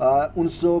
1900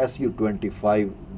SU-25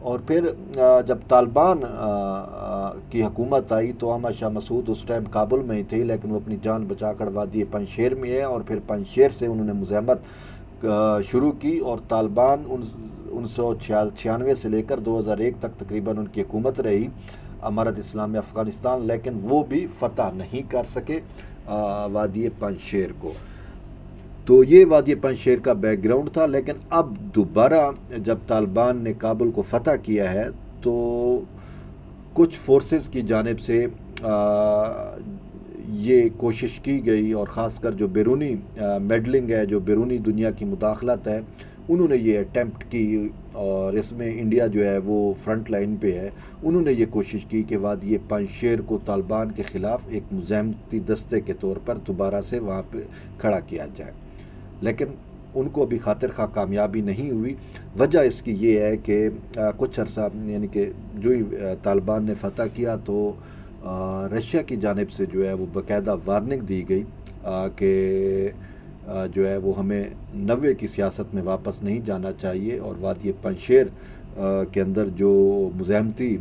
اور پھر جب طالبان کی حکومت آئی تو احمد شاہ مسعود اس ٹائم کابل میں ہی تھے، لیکن وہ اپنی جان بچا کر وادی پنجشیر میں ہے، اور پھر پنجشیر سے انہوں نے مزاحمت شروع کی، اور طالبان 1996 سے لے کر 2001 تک تقریباً ان کی حکومت رہی امارت اسلامیہ افغانستان، لیکن وہ بھی فتح نہیں کر سکے وادی پنجشیر کو۔ تو یہ وادی پنجشیر کا بیک گراؤنڈ تھا، لیکن اب دوبارہ جب طالبان نے کابل کو فتح کیا ہے تو کچھ فورسز کی جانب سے یہ کوشش کی گئی، اور خاص کر جو بیرونی میڈلنگ ہے، جو بیرونی دنیا کی مداخلت ہے، انہوں نے یہ اٹیمپٹ کی، اور اس میں انڈیا جو ہے وہ فرنٹ لائن پہ ہے۔ انہوں نے یہ کوشش کی کہ وادی پنجشیر کو طالبان کے خلاف ایک مزاحمتی دستے کے طور پر دوبارہ سے وہاں پہ کھڑا کیا جائے، لیکن ان کو ابھی خاطر خواہ کامیابی نہیں ہوئی۔ وجہ اس کی یہ ہے کہ کچھ عرصہ یعنی کہ جو ہی طالبان نے فتح کیا تو رشیا کی جانب سے جو ہے وہ باقاعدہ وارننگ دی گئی کہ جو ہے وہ ہمیں 90 کی سیاست میں واپس نہیں جانا چاہیے، اور وادی پنجشیر کے اندر جو مزاحمتی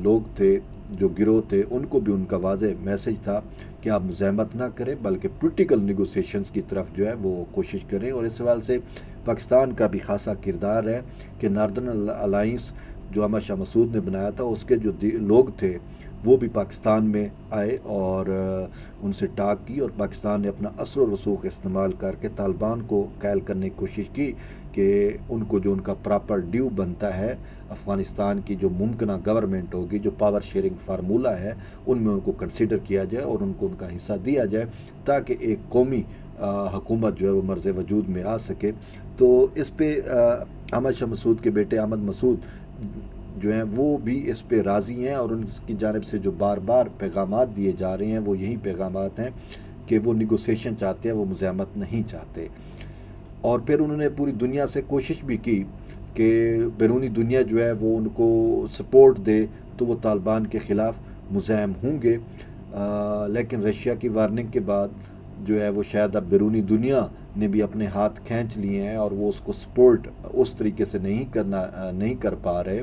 لوگ تھے، جو گروہ تھے، ان کو بھی ان کا واضح میسج تھا کہ آپ مزاحمت نہ کریں بلکہ پولیٹیکل نیگوسیشنز کی طرف جو ہے وہ کوشش کریں۔ اور اس حوالے سے پاکستان کا بھی خاصا کردار ہے کہ ناردرن الائنس جو احمد شاہ مسعود نے بنایا تھا، اس کے جو لوگ تھے وہ بھی پاکستان میں آئے اور ان سے ٹاک کی، اور پاکستان نے اپنا اثر و رسوخ استعمال کر کے طالبان کو قائل کرنے کی کوشش کی کہ ان کو جو ان کا پراپر ڈیو بنتا ہے افغانستان کی جو ممکنہ گورنمنٹ ہوگی، جو پاور شیئرنگ فارمولہ ہے، ان میں ان کو کنسیڈر کیا جائے اور ان کو ان کا حصہ دیا جائے، تاکہ ایک قومی حکومت جو ہے وہ مرز وجود میں آ سکے۔ تو اس پہ احمد شاہ مسعود کے بیٹے احمد مسعود جو ہیں وہ بھی اس پہ راضی ہیں، اور ان کی جانب سے جو بار بار پیغامات دیے جا رہے ہیں وہ یہی پیغامات ہیں کہ وہ نیگوسیشن چاہتے ہیں، وہ مزاحمت نہیں چاہتے۔ اور پھر انہوں نے پوری دنیا سے کوشش بھی کی کہ بیرونی دنیا جو ہے وہ ان کو سپورٹ دے تو وہ طالبان کے خلاف مزاحم ہوں گے، لیکن رشیا کی وارننگ کے بعد جو ہے وہ شاید اب بیرونی دنیا نے بھی اپنے ہاتھ کھینچ لیے ہیں، اور وہ اس کو سپورٹ اس طریقے سے نہیں کر پا رہے،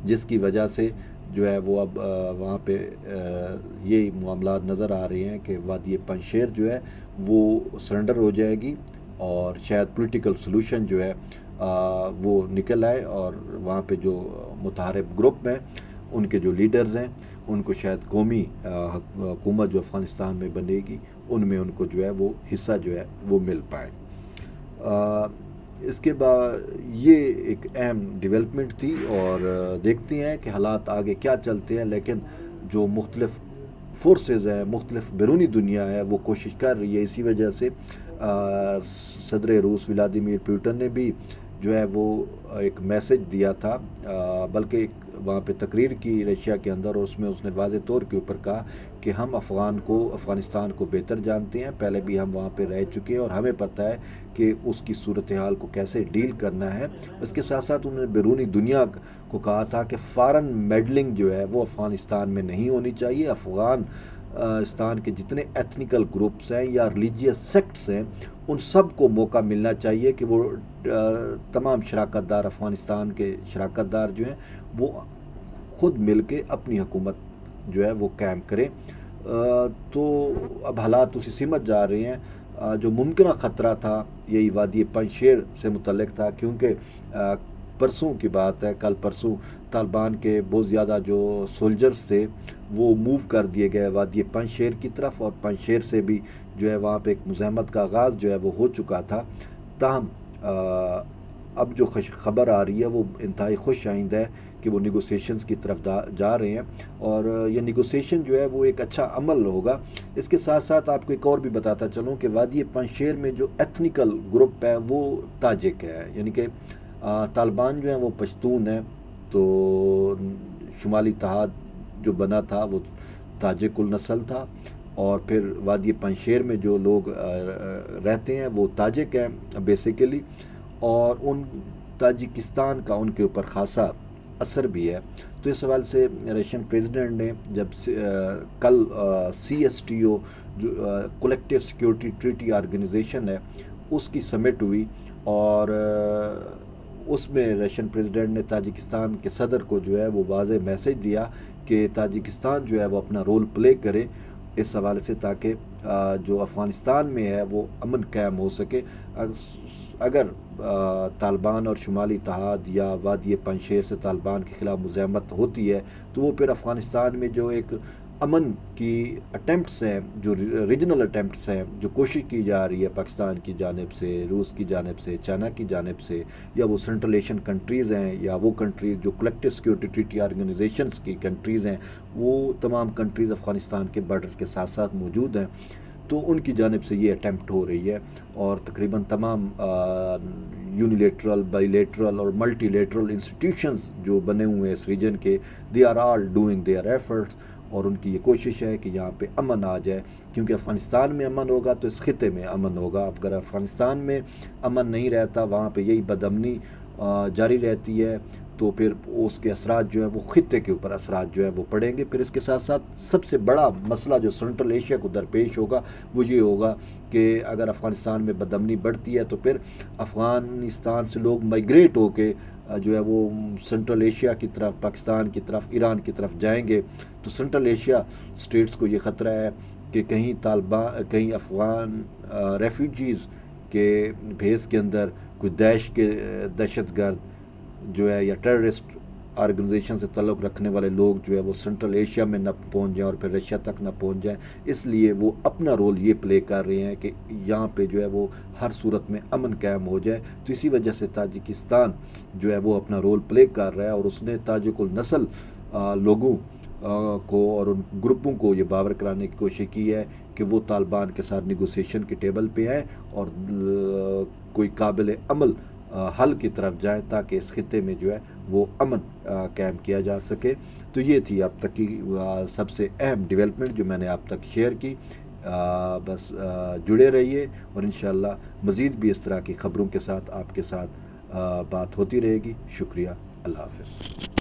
جس کی وجہ سے جو ہے وہ اب وہاں پہ یہ معاملات نظر آ رہے ہیں کہ وادی پنجشیر جو ہے وہ سرنڈر ہو جائے گی، اور شاید پولیٹیکل سلوشن جو ہے وہ نکل آئے، اور وہاں پہ جو متحارب گروپ ہیں ان کے جو لیڈرز ہیں ان کو شاید قومی حکومت جو افغانستان میں بنے گی ان میں ان کو جو ہے وہ حصہ جو ہے وہ مل پائے۔ اس کے بعد یہ ایک اہم ڈیولپمنٹ تھی، اور دیکھتے ہیں کہ حالات آگے کیا چلتے ہیں، لیکن جو مختلف فورسز ہیں، مختلف بیرونی دنیا ہے، وہ کوشش کر رہی ہے۔ اسی وجہ سے صدر روس ولادیمیر پوٹن نے بھی جو ہے وہ ایک میسج دیا تھا، بلکہ ایک وہاں پہ تقریر کی رشیا کے اندر، اور اس میں اس نے واضح طور کے اوپر کہا کہ ہم افغانستان کو بہتر جانتے ہیں، پہلے بھی ہم وہاں پہ رہ چکے ہیں، اور ہمیں پتہ ہے کہ اس کی صورتحال کو کیسے ڈیل کرنا ہے۔ اس کے ساتھ ساتھ انہوں نے بیرونی دنیا کو کہا تھا کہ فارن میڈلنگ جو ہے وہ افغانستان میں نہیں ہونی چاہیے، افغانستان کے جتنے ایتھنیکل گروپس ہیں یا ریلیجیس سیکٹس ہیں ان سب کو موقع ملنا چاہیے کہ وہ تمام شراکت دار افغانستان کے شراکت دار جو ہیں وہ خود مل کے اپنی حکومت جو ہے وہ قائم کریں۔ تو اب حالات اسی سمت جا رہے ہیں۔ جو ممکنہ خطرہ تھا یہی وادی پنجشیر سے متعلق تھا، کیونکہ پرسوں کی بات ہے، کل پرسوں طالبان کے بہت زیادہ جو سولجرز تھے وہ موو کر دیے گئے وادی پنجشیر کی طرف، اور پنجشیر سے بھی جو ہے وہاں پہ ایک مزاحمت کا آغاز جو ہے وہ ہو چکا تھا۔ تاہم اب جو خبر آ رہی ہے وہ انتہائی خوش آئند ہے کہ وہ نیگوسیشنز کی طرف جا رہے ہیں، اور یہ نیگوسیشن جو ہے وہ ایک اچھا عمل ہوگا۔ اس کے ساتھ ساتھ آپ کو ایک اور بھی بتاتا چلوں کہ وادی پنجشیر میں جو ایتھنیکل گروپ ہے وہ تاجک ہے، یعنی کہ طالبان جو ہیں وہ پشتون ہیں، تو شمالی اتحاد جو بنا تھا وہ تاجک النسل تھا، اور پھر وادی پنجشیر میں جو لوگ رہتے ہیں وہ تاجک ہیں بیسیکلی، اور ان تاجکستان کا ان کے اوپر خاصا اثر بھی ہے۔ تو اس حوالے سے رشین پریزیڈنٹ نے جب کل CSTO جو کولیکٹیو سیکیورٹی ٹریٹی آرگنائزیشن ہے اس کی سمٹ ہوئی، اور اس میں رشین پریزیڈنٹ نے تاجکستان کے صدر کو جو ہے وہ واضح میسج دیا کہ تاجکستان جو ہے وہ اپنا رول پلے کرے اس حوالے سے، تاکہ جو افغانستان میں ہے وہ امن قائم ہو سکے۔ اگر طالبان اور شمالی اتحاد یا وادی پنجشیر سے طالبان کے خلاف مزاحمت ہوتی ہے تو وہ پھر افغانستان میں جو ایک امن کی اٹیمپٹس ہیں، جو ریجنل اٹیمپٹس ہیں، جو کوشش کی جا رہی ہے پاکستان کی جانب سے، روس کی جانب سے، چائنا کی جانب سے، یا وہ سینٹرل ایشین کنٹریز ہیں، یا وہ کنٹریز جو کلیکٹیو سیکورٹی ٹریٹی آرگنائزیشنز کی کنٹریز ہیں، وہ تمام کنٹریز افغانستان کے بارڈر کے ساتھ ساتھ موجود ہیں، تو ان کی جانب سے یہ اٹیمپٹ ہو رہی ہے، اور تقریباً تمام یونیلیٹرل، بائی لیٹرل اور ملٹی لیٹرل انسٹیٹیوشنز جو بنے ہوئے ہیں اس ریجن کے، they are all doing their efforts, اور ان کی یہ کوشش ہے کہ یہاں پہ امن آ جائے، کیونکہ افغانستان میں امن ہوگا تو اس خطے میں امن ہوگا۔ اگر افغانستان میں امن نہیں رہتا، وہاں پہ یہی بدامنی جاری رہتی ہے، تو پھر اس کے اثرات جو ہیں وہ خطے کے اوپر اثرات جو ہیں وہ پڑیں گے۔ پھر اس کے ساتھ ساتھ سب سے بڑا مسئلہ جو سینٹرل ایشیا کو درپیش ہوگا وہ یہ ہوگا کہ اگر افغانستان میں بدامنی بڑھتی ہے تو پھر افغانستان سے لوگ مائیگریٹ ہو کے جو ہے وہ سینٹرل ایشیا کی طرف، پاکستان کی طرف، ایران کی طرف جائیں گے، تو سینٹرل ایشیا اسٹیٹس کو یہ خطرہ ہے کہ کہیں افغان ریفیوجیز کے بھیس کے اندر کوئی دہشت گرد جو ہے یا ٹیررسٹ آرگنائزیشن سے تعلق رکھنے والے لوگ جو ہے وہ سینٹرل ایشیا میں نہ پہنچ جائیں اور پھر رشیا تک نہ پہنچ جائیں۔ اس لیے وہ اپنا رول یہ پلے کر رہے ہیں کہ یہاں پہ جو ہے وہ ہر صورت میں امن قائم ہو جائے، تو اسی وجہ سے تاجکستان جو ہے وہ اپنا رول پلے کر رہا ہے، اور اس نے تاجک النسل لوگوں کو اور ان گروپوں کو یہ باور کرانے کی کوشش کی ہے کہ وہ طالبان کے ساتھ نیگوسیشن کے ٹیبل پہ آئیں اور کوئی قابل عمل حل کی طرف جائیں، تاکہ اس خطے میں جو ہے وہ امن قائم کیا جا سکے۔ تو یہ تھی اب تک کی سب سے اہم ڈیولپمنٹ جو میں نے آپ تک شیئر کی۔ بس جڑے رہیے، اور انشاءاللہ مزید بھی اس طرح کی خبروں کے ساتھ آپ کے ساتھ بات ہوتی رہے گی۔ شکریہ، اللہ حافظ۔